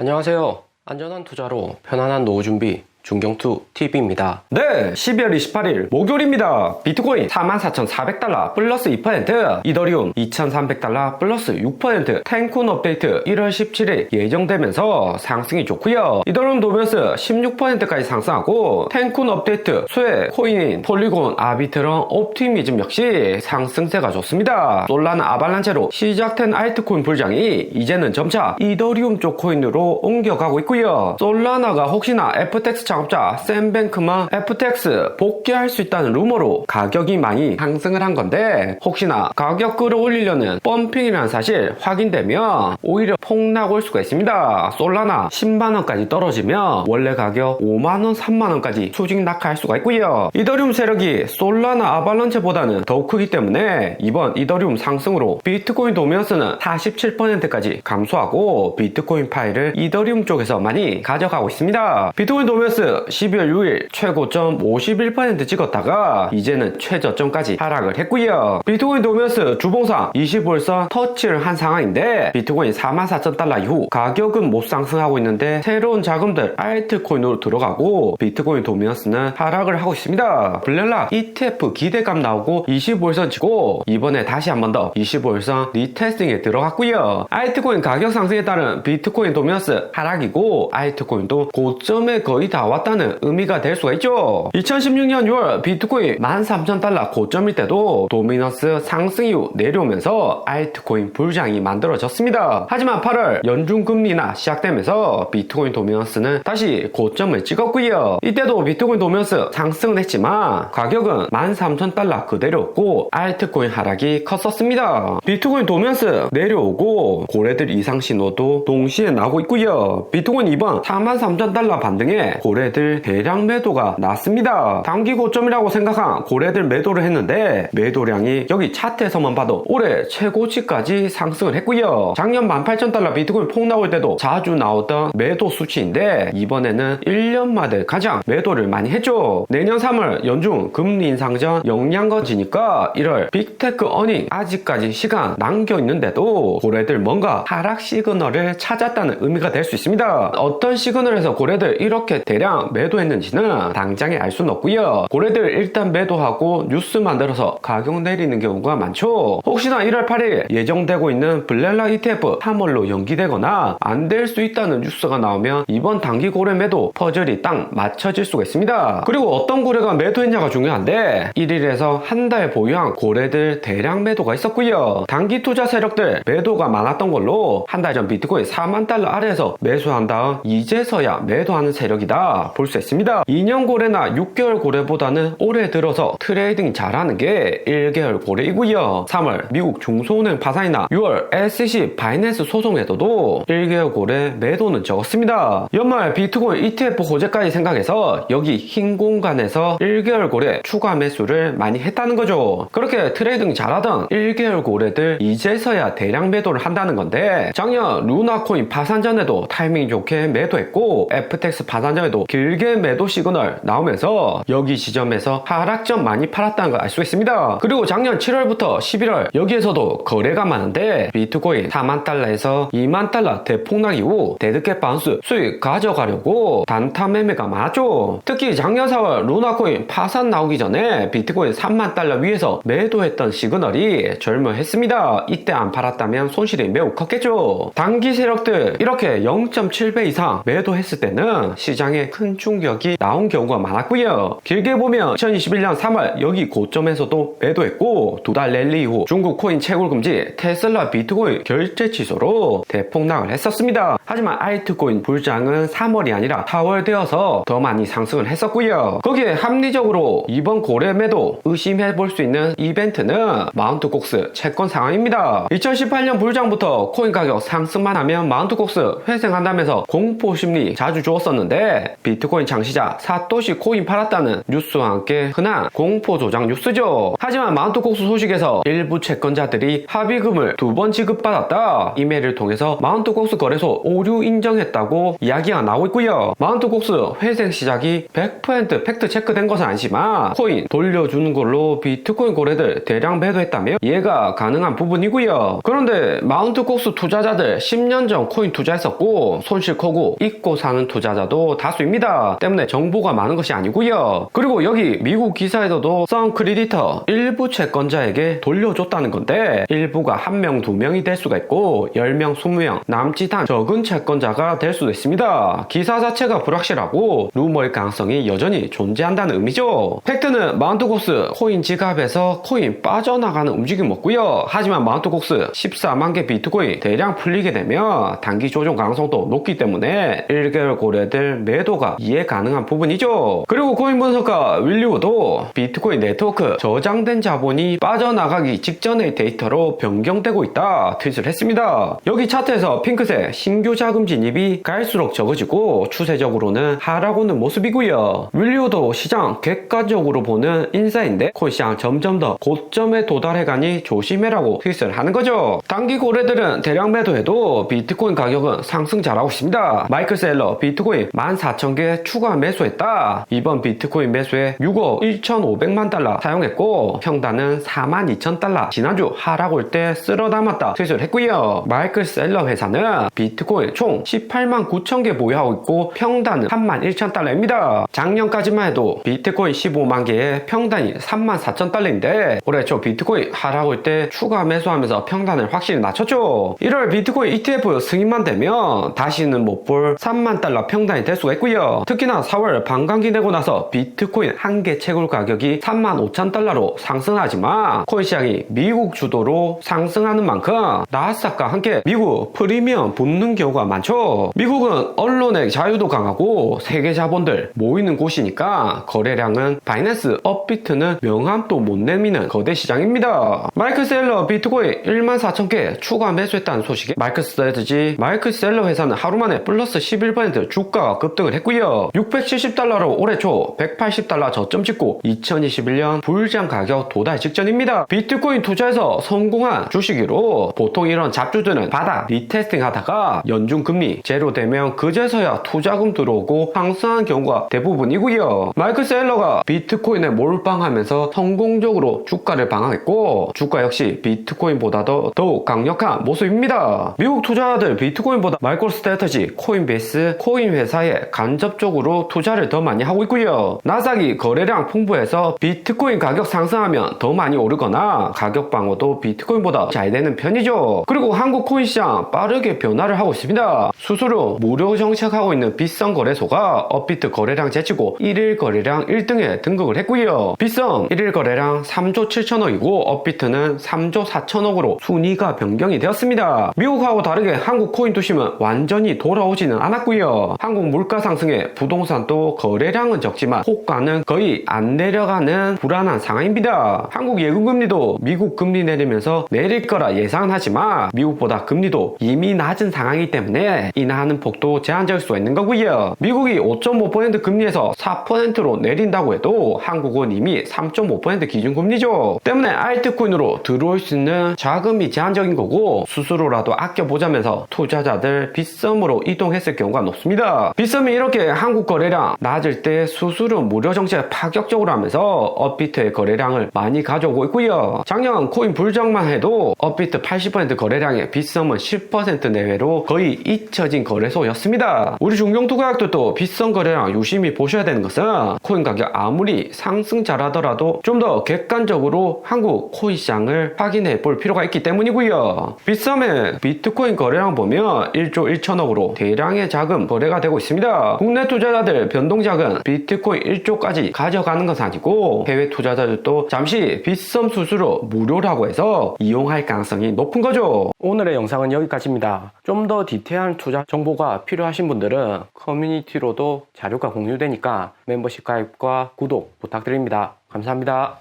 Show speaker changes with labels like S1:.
S1: 안녕하세요. 안전한 투자로 편안한 노후 준비 중경투 TV입니다.
S2: 네, 12월 28일 목요일입니다. 비트코인 44,400달러 플러스 2%, 이더리움 2,300달러 플러스 6%, 텐쿤 업데이트 1월 17일 예정되면서 상승이 좋고요. 이더리움 도면스 16%까지 상승하고 텐쿤 업데이트, 스웨, 코인, 폴리곤, 아비트럼, 옵티미즘 역시 상승세가 좋습니다. 솔라나 아발란체로 시작된 알트코인 불장이 이제는 점차 이더리움 쪽 코인으로 옮겨가고 있고요. 솔라나가 혹시나 FTX 창업자 샘 뱅크만 FTX 복귀할 수 있다는 루머로 가격이 많이 상승을 한 건데, 혹시나 가격 끌어올리려는 펌핑이라는 사실 확인되면 오히려 폭락 올 수가 있습니다. 솔라나 10만원까지 떨어지면 원래 가격 5만원, 3만원까지 수직 낙하할 수가 있고요. 이더리움 세력이 솔라나 아발란체보다는 더 크기 때문에 이번 이더리움 상승으로 비트코인 도미넌스는 47%까지 감소하고 비트코인 파일을 이더리움 쪽에서 많이 가져가고 있습니다. 비트코인 도미넌스 12월 6일 최고점 51% 찍었다가 이제는 최저점까지 하락을 했고요. 비트코인 도미넌스 주봉상 25일선 터치를 한 상황인데, 비트코인 44,000달러 이후 가격은 못 상승하고 있는데 새로운 자금들 알트코인으로 들어가고 비트코인 도미넌스는 하락을 하고 있습니다. 블렐라 ETF 기대감 나오고 25일선 치고 이번에 다시 한 번 더 25일선 리테스팅에 들어갔고요. 알트코인 가격 상승에 따른 비트코인 도미넌스 하락이고 알트코인도 고점에 거의 다 왔다는 의미가 될 수가 있죠. 2016년 6월 비트코인 13,000달러 고점일 때도 도미넌스 상승 이후 내려오면서 알트코인 불장이 만들어졌습니다. 하지만 8월 연준금리나 시작되면서 비트코인 도미넌스는 다시 고점을 찍었고요. 이때도 비트코인 도미넌스 상승은 했지만 가격은 13,000달러 그대로였고 알트코인 하락이 컸었습니다. 비트코인 도미넌스 내려오고 고래들 이상 신호도 동시에 나오고 있고요. 비트코인 이번 43,000달러 반등에 고래들 대량 매도가 났습니다. 단기 고점이라고 생각한 고래들 매도를 했는데 매도량이 여기 차트에서만 봐도 올해 최고치까지 상승을 했고요. 작년 18,000달러 비트코인 폭락올 때도 자주 나오던 매도 수치인데 이번에는 1년 만에 가장 매도를 많이 했죠. 내년 3월 연준 금리 인상 전 영양거지니까 1월 빅테크 어닝 아직까지 시간 남겨있는데도 고래들 뭔가 하락 시그널을 찾았다는 의미가 될 수 있습니다. 어떤 시그널에서 고래들 이렇게 대량 매도했는지는 당장에 알 수는 없고요. 고래들 일단 매도하고 뉴스 만들어서 가격 내리는 경우가 많죠. 혹시나 1월 8일 예정되고 있는 블렐라 ETF 3월로 연기되거나 안 될 수 있다는 뉴스가 나오면 이번 단기 고래 매도 퍼즐이 딱 맞춰질 수가 있습니다. 그리고 어떤 고래가 매도했냐가 중요한데 1일에서 한 달 보유한 고래들 대량 매도가 있었고요. 단기 투자 세력들 매도가 많았던 걸로 한 달 전 비트코인 4만 달러 아래에서 매수한 다음 이제서야 매도하는 세력이다 볼 수 있습니다. 2년 고래나 6개월 고래보다는 올해 들어서 트레이딩 잘하는 게 1개월 고래이고요. 3월 미국 중소은행 파산이나 6월 SEC 바이낸스 소송에서도 1개월 고래 매도는 적었습니다. 연말 비트코인 ETF 호재까지 생각해서 여기 흰 공간에서 1개월 고래 추가 매수를 많이 했다는 거죠. 그렇게 트레이딩 잘하던 1개월 고래들 이제서야 대량 매도를 한다는 건데, 작년 루나코인 파산 전에도 타이밍 좋게 매도했고 FTX 파산 전에도 길게 매도 시그널 나오면서 여기 지점에서 하락점 많이 팔았다는 걸 알 수 있습니다. 그리고 작년 7월부터 11월 여기에서도 거래가 많은데 비트코인 4만 달러에서 2만 달러 대폭락 이후 데드캣 바운스 수익 가져가려고 단타 매매가 많았죠. 특히 작년 4월 루나코인 파산 나오기 전에 비트코인 3만 달러 위에서 매도했던 시그널이 절묘했습니다. 이때 안 팔았다면 손실이 매우 컸겠죠. 단기 세력들 이렇게 0.7배 이상 매도했을 때는 시장에 큰 충격이 나온 경우가 많았고요. 길게 보면 2021년 3월 여기 고점에서도 매도했고 두 달 랠리 이후 중국 코인 채굴 금지, 테슬라 비트코인 결제 취소로 대폭락을 했었습니다. 하지만 알트코인 불장은 3월이 아니라 4월 되어서 더 많이 상승을 했었고요. 거기에 합리적으로 이번 고래 매도 의심해 볼 수 있는 이벤트는 마운트 곡스 채권 상황입니다. 2018년 불장부터 코인 가격 상승만 하면 마운트 곡스 회생한다면서 공포심리 자주 주었었는데 비트코인 창시자 사토시 코인 팔았다는 뉴스와 함께 흔한 공포 조작 뉴스죠. 하지만 마운트콕스 소식에서 일부 채권자들이 합의금을 2번 지급받았다, 이메일을 통해서 마운트콕스 거래소 오류 인정했다고 이야기가 나오고 있고요. 마운트콕스 회생 시작이 100% 팩트 체크된 것은 아니지만 코인 돌려주는 걸로 비트코인 거래들 대량 매도했다며 이해가 가능한 부분이고요. 그런데 마운트콕스 투자자들 10년 전 코인 투자했었고 손실 크고 잊고 사는 투자자도 다수입니다. 때문에 정보가 많은 것이 아니고요. 그리고 여기 미국 기사에서도 썬 크리디터 일부 채권자에게 돌려줬다는 건데 일부가 1명, 2명이 될 수가 있고 10명, 20명 남짓한 적은 채권자가 될 수도 있습니다. 기사 자체가 불확실하고 루머일 가능성이 여전히 존재한다는 의미죠. 팩트는 마운트콕스 코인 지갑에서 코인 빠져나가는 움직임 없고요. 하지만 마운트콕스 14만 개 비트코인 대량 풀리게 되면 단기 조정 가능성도 높기 때문에 1개월 거래들 매도가 이해 가능한 부분이죠. 그리고 코인 분석가 윌리우도 비트코인 네트워크 저장된 자본이 빠져나가기 직전의 데이터로 변경되고 있다 트윗을 했습니다. 여기 차트에서 핑크색 신규 자금 진입이 갈수록 적어지고 추세적으로는 하락오는 모습이고요. 윌리우도 시장 객관적으로 보는 인사인데 코인 시장 점점 더 고점에 도달해가니 조심해라고 트윗을 하는 거죠. 단기 거래들은 대량 매도해도 비트코인 가격은 상승 잘하고 있습니다. 마이클 셀러 비트코인 14,000개 추가 매수했다. 이번 비트코인 매수에 6억 1,500만 달러 사용했고 평단은 42,000달러, 지난주 하락 올 때 쓸어 담았다 트윗을 했고요. 마이클 셀러 회사는 비트코인 총 18만 9천 개 보유하고 있고 평단은 31,000달러입니다. 작년까지만 해도 비트코인 15만 개에 평단이 34,000달러인데 올해 초 비트코인 하락 올 때 추가 매수하면서 평단을 확실히 낮췄죠. 1월 비트코인 ETF 승인만 되면 다시는 못 볼 3만 달러 평단이 될 수가 있고요. 특히나 4월 반감기 내고 나서 비트코인 한 개 채굴 가격이 35,000달러로 상승하지만 코인 시장이 미국 주도로 상승하는 만큼 나스닥과 함께 미국 프리미엄 붙는 경우가 많죠. 미국은 언론의 자유도 강하고 세계 자본들 모이는 곳이니까 거래량은 바이낸스, 업비트는 명함도 못 내미는 거대 시장입니다. 마이클 셀러 비트코인 14,000개 추가 매수했다는 소식에 마이클 스트래티지 마이클 셀러 회사는 하루 만에 플러스 11% 주가가 급등을 했고요. 670달러로 올해 초 180달러 저점 찍고 2021년 불장 가격 도달 직전입니다. 비트코인 투자에서 성공한 주식으로 보통 이런 잡주들은 바닥 리테스팅 하다가 연중 금리 제로 되면 그제서야 투자금 들어오고 상승한 경우가 대부분이고요. 마이클 셀러가 비트코인에 몰빵하면서 성공적으로 주가를 방어했고 주가 역시 비트코인보다도 더욱 강력한 모습입니다. 미국 투자자들 비트코인보다 마이크로 스트래티지, 코인베이스, 코인 회사에 간접적으로 투자를 더 많이 하고 있고요. 나스닥이 거래량 풍부해서 비트코인 가격 상승하면 더 많이 오르거나 가격 방어도 비트코인보다 잘 되는 편이죠. 그리고 한국 코인 시장 빠르게 변화를 하고 있습니다. 수수료 무료 정책하고 있는 빗썸 거래소가 업비트 거래량 제치고 1일 거래량 1등에 등극을 했고요. 빗썸 1일 거래량 3조 7천억이고 업비트는 3조 4천억으로 순위가 변경이 되었습니다. 미국하고 다르게 한국 코인 투심은 완전히 돌아오지는 않았고요. 한국 물가 상승에 부동산도 거래량은 적지만 호가는 거의 안 내려가는 불안한 상황입니다. 한국 예금금리도 미국 금리 내리면서 내릴 거라 예상은 하지만 미국보다 금리도 이미 낮은 상황이기 때문에 인하하는 폭도 제한적일 수가 있는 거고요. 미국이 5.5% 금리에서 4%로 내린다고 해도 한국은 이미 3.5% 기준금리죠. 때문에 알트코인으로 들어올 수 있는 자금이 제한적인 거고 스스로라도 아껴보자면서 투자자들 빗썸으로 이동했을 경우가 높습니다. 빗썸이 이렇게 한국 거래량 낮을 때 수수료 무료 정책 파격적으로 하면서 업비트의 거래량을 많이 가져오고 있고요. 작년 코인 불장만 해도 업비트 80% 거래량에 빗썸은 10% 내외로 거의 잊혀진 거래소였습니다. 우리 중경투자학들도 빗썸 거래량 유심히 보셔야 되는 것은 코인 가격 아무리 상승 잘하더라도 좀 더 객관적으로 한국 코인 시장을 확인해 볼 필요가 있기 때문이고요. 빗썸의 비트코인 거래량 보면 1조 1천억으로 대량의 자금 거래가 되고 있습니다. 국내 투자자들 변동자금 비트코인 1조까지 가져가는 것은 아니고 해외 투자자들도 잠시 빗썸 수수료 무료라고 해서 이용할 가능성이 높은 거죠.
S1: 오늘의 영상은 여기까지입니다. 좀 더 디테일한 투자 정보가 필요하신 분들은 커뮤니티로도 자료가 공유되니까 멤버십 가입과 구독 부탁드립니다. 감사합니다.